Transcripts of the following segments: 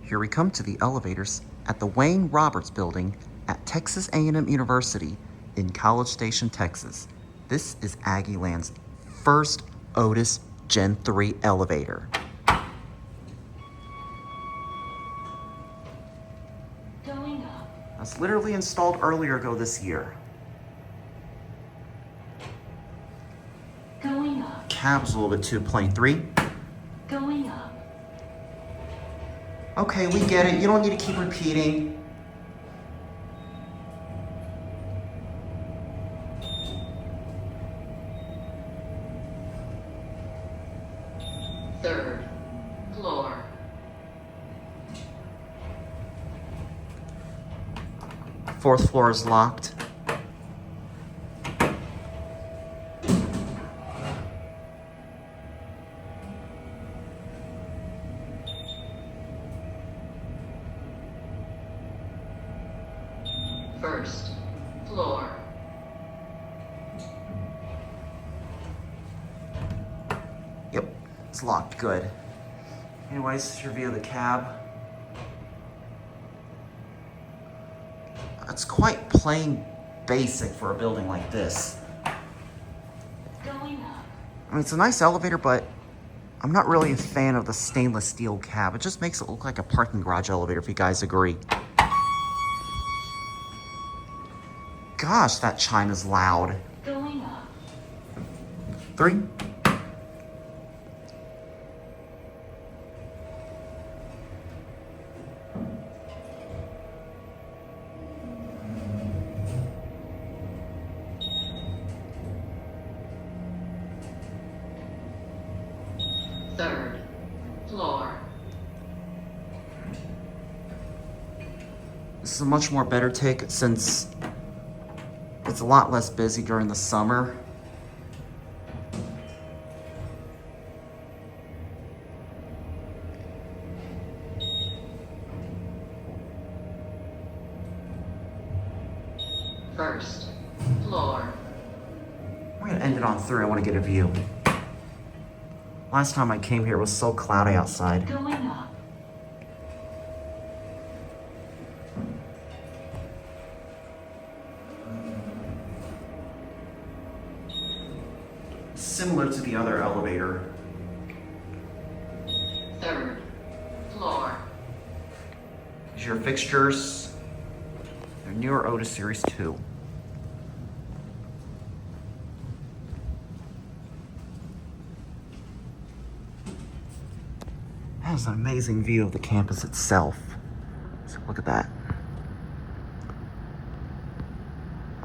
Here we come to the elevators at the Wayne Roberts building at Texas A&M University in College Station, Texas. This is Aggieland's first Otis Gen3 elevator. Going up. That's literally installed earlier this year. Going up. Cab's a little bit too plain. 3. Going up. Okay, we get it. You don't need to keep repeating. Third floor. Fourth floor is locked. First floor. Yep, it's locked. Good. Anyways, here's your view of the cab. It's quite plain basic for a building like this. Going up. I mean, it's a nice elevator, but I'm not really a fan of the stainless steel cab. It just makes it look like a parking garage elevator, if you guys agree. Gosh, that chime is loud. Going up. 3. Third floor. This is a much more better take since it's a lot less busy during the summer. First floor. We're gonna end it on 3. I want to get a view. Last time I came here, it was so cloudy outside. Going up. Similar to the other elevator. Third floor. These are your fixtures. They're newer Otis Series 2. That is an amazing view of the campus itself. So look at that.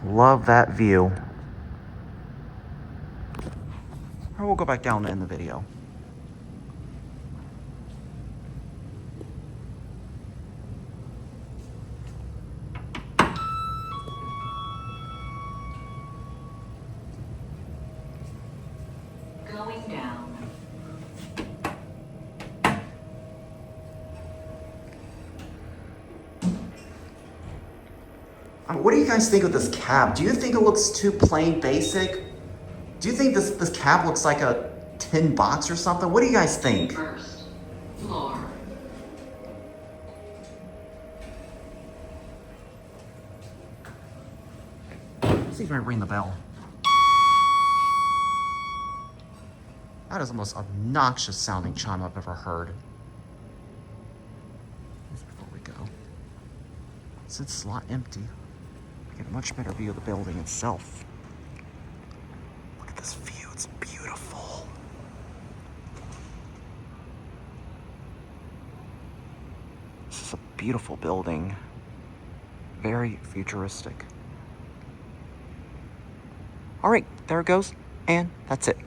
Love that view. Or we'll go back down to end the video. Going down. What do you guys think of this cab? Do you think it looks too plain basic? Do you think this cab looks like a tin box or something? What do you guys think? First floor. Let's see if I ring the bell. That is the most obnoxious sounding chime I've ever heard. Before we go, since it's a lot empty, I get a much better view of the building itself. Look at this view, it's beautiful. This is a beautiful building. Very futuristic. All right, there it goes, and that's it.